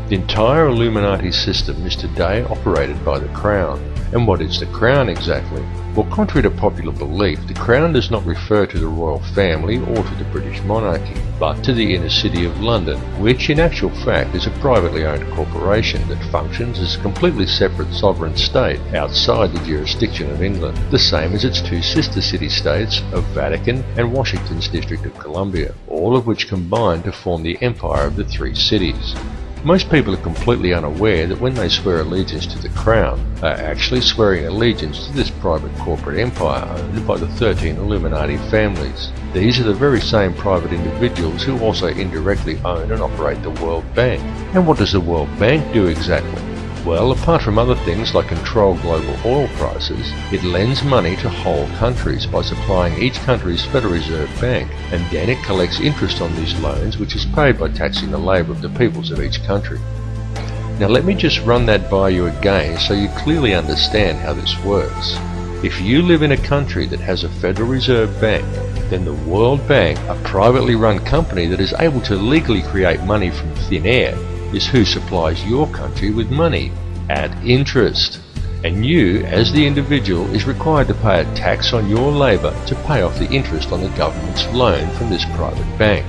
The entire Illuminati system is today operated by the Crown. And what is the Crown exactly? Well, contrary to popular belief, the Crown does not refer to the royal family or to the British monarchy, but to the inner city of London, which in actual fact is a privately owned corporation that functions as a completely separate sovereign state outside the jurisdiction of England, the same as its two sister city-states of Vatican and Washington's District of Columbia, all of which combine to form the empire of the three cities. Most people are completely unaware that when they swear allegiance to the Crown, they are actually swearing allegiance to this private corporate empire owned by the 13 Illuminati families. These are the very same private individuals who also indirectly own and operate the World Bank. And what does the World Bank do exactly? Well, apart from other things like control global oil prices, it lends money to whole countries by supplying each country's Federal Reserve Bank, and then it collects interest on these loans, which is paid by taxing the labour of the peoples of each country. Now let me just run that by you again so you clearly understand how this works. If you live in a country that has a Federal Reserve Bank, then the World Bank, a privately run company that is able to legally create money from thin air, is who supplies your country with money at interest. And you, as the individual, is required to pay a tax on your labour to pay off the interest on the government's loan from this private bank.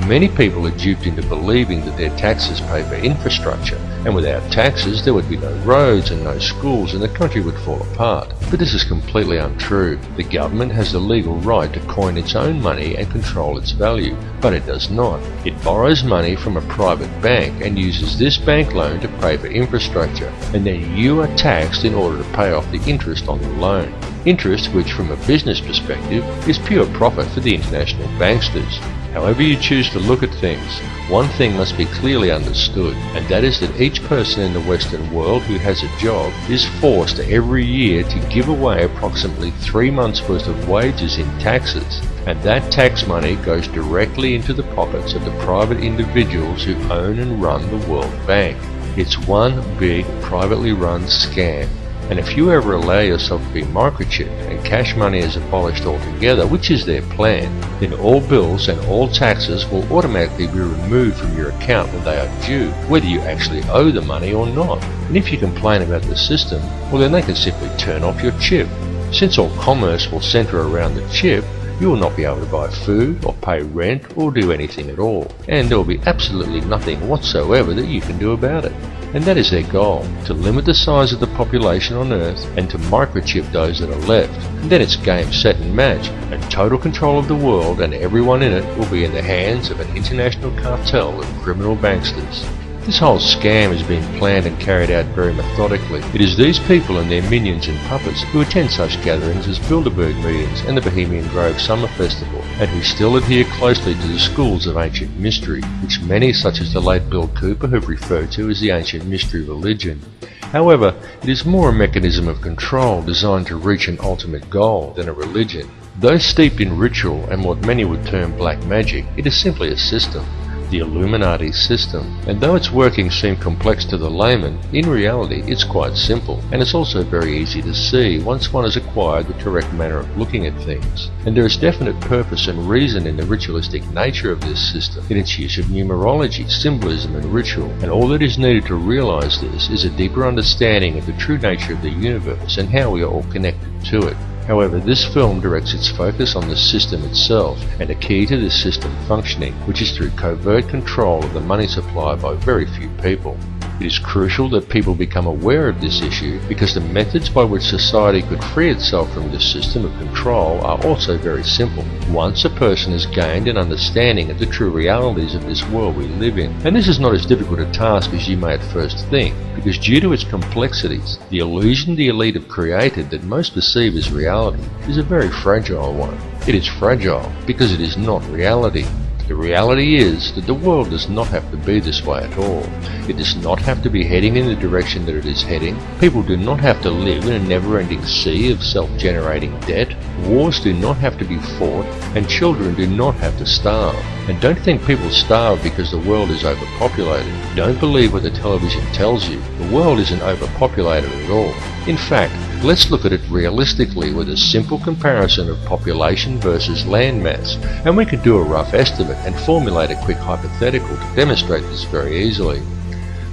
Many people are duped into believing that their taxes pay for infrastructure, and without taxes there would be no roads and no schools and the country would fall apart. But this is completely untrue. The government has the legal right to coin its own money and control its value, but it does not. It borrows money from a private bank and uses this bank loan to pay for infrastructure, and then you are taxed in order to pay off the interest on the loan. Interest which, from a business perspective, is pure profit for the international banksters. However you choose to look at things, one thing must be clearly understood, and that is that each person in the Western world who has a job is forced every year to give away approximately 3 months' worth of wages in taxes, and that tax money goes directly into the pockets of the private individuals who own and run the World Bank. It's one big privately run scam. And if you ever allow yourself to be microchipped and cash money is abolished altogether, which is their plan, then all bills and all taxes will automatically be removed from your account when they are due, whether you actually owe the money or not. And if you complain about the system, well then they can simply turn off your chip. Since all commerce will centre around the chip, you will not be able to buy food or pay rent or do anything at all, and there will be absolutely nothing whatsoever that you can do about it. And that is their goal, to limit the size of the population on Earth and to microchip those that are left. And then it's game, set and match, and total control of the world and everyone in it will be in the hands of an international cartel of criminal banksters. This whole scam is being planned and carried out very methodically. It is these people and their minions and puppets who attend such gatherings as Bilderberg meetings and the Bohemian Grove Summer Festival, and who still adhere closely to the schools of ancient mystery, which many such as the late Bill Cooper have referred to as the ancient mystery religion. However, it is more a mechanism of control designed to reach an ultimate goal than a religion. Though steeped in ritual and what many would term black magic, it is simply a system. The Illuminati system, and though its workings seem complex to the layman, in reality it's quite simple, and it's also very easy to see once one has acquired the correct manner of looking at things. And there is definite purpose and reason in the ritualistic nature of this system, in its use of numerology, symbolism and ritual, and all that is needed to realize this is a deeper understanding of the true nature of the universe and how we are all connected to it. However, this film directs its focus on the system itself, and a key to this system functioning, which is through covert control of the money supply by very few people. It is crucial that people become aware of this issue because the methods by which society could free itself from this system of control are also very simple. Once a person has gained an understanding of the true realities of this world we live in, and this is not as difficult a task as you may at first think, because due to its complexities, the illusion the elite have created that most perceive as reality is a very fragile one. It is fragile because it is not reality. The reality is that the world does not have to be this way at all. It does not have to be heading in the direction that it is heading. People do not have to live in a never-ending sea of self-generating debt. Wars do not have to be fought, and children do not have to starve. And don't think people starve because the world is overpopulated. Don't believe what the television tells you. The world isn't overpopulated at all. In fact, let's look at it realistically with a simple comparison of population versus land mass, and we could do a rough estimate and formulate a quick hypothetical to demonstrate this very easily.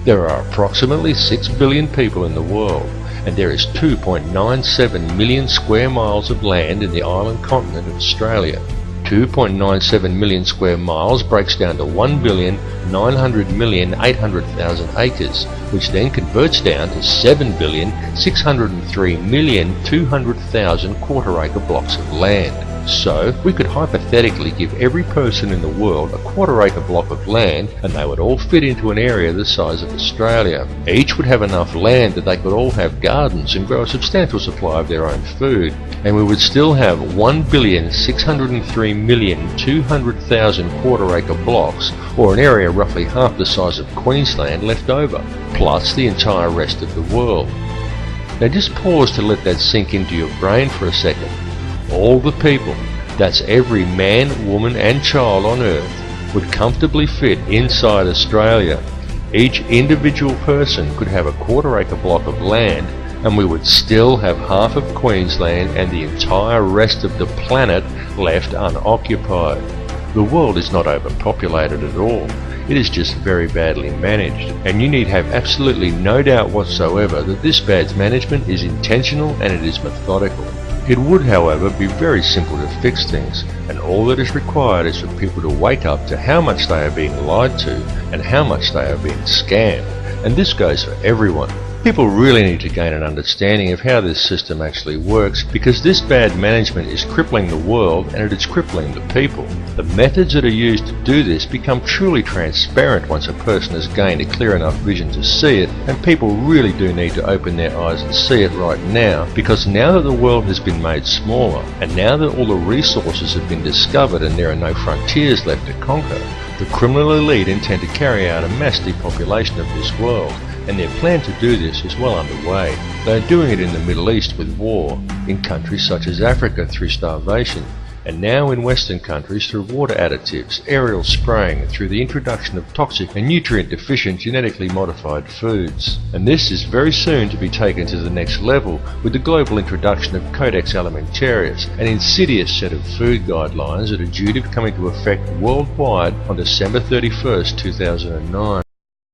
There are approximately 6 billion people in the world, and there is 2.97 million square miles of land in the island continent of Australia. 2.97 million square miles breaks down to 1,900,800,000 acres, which then converts down to 7,603,200,000 quarter-acre blocks of land. So, we could hypothetically give every person in the world a quarter-acre block of land, and they would all fit into an area the size of Australia. Each would have enough land that they could all have gardens and grow a substantial supply of their own food, and we would still have 1,603,200,000 quarter-acre blocks, or an area roughly half the size of Queensland, left over, plus the entire rest of the world. Now just pause to let that sink into your brain for a second. All the people, that's every man, woman and child on Earth, would comfortably fit inside Australia. Each individual person could have a quarter-acre block of land, and we would still have half of Queensland and the entire rest of the planet left unoccupied. The world is not overpopulated at all. It is just very badly managed, and you need have absolutely no doubt whatsoever that this bad management is intentional and it is methodical. It would, however, be very simple to fix things, and all that is required is for people to wake up to how much they are being lied to and how much they are being scammed. And this goes for everyone. People really need to gain an understanding of how this system actually works, because this bad management is crippling the world and it is crippling the people. The methods that are used to do this become truly transparent once a person has gained a clear enough vision to see it, and people really do need to open their eyes and see it right now, because now that the world has been made smaller, and now that all the resources have been discovered and there are no frontiers left to conquer, the criminal elite intend to carry out a mass depopulation of this world. And their plan to do this is well underway. They are doing it in the Middle East with war, in countries such as Africa through starvation, and now in Western countries through water additives, aerial spraying, and through the introduction of toxic and nutrient-deficient genetically modified foods. And this is very soon to be taken to the next level with the global introduction of Codex Alimentarius, an insidious set of food guidelines that are due to come into effect worldwide on December 31st, 2009.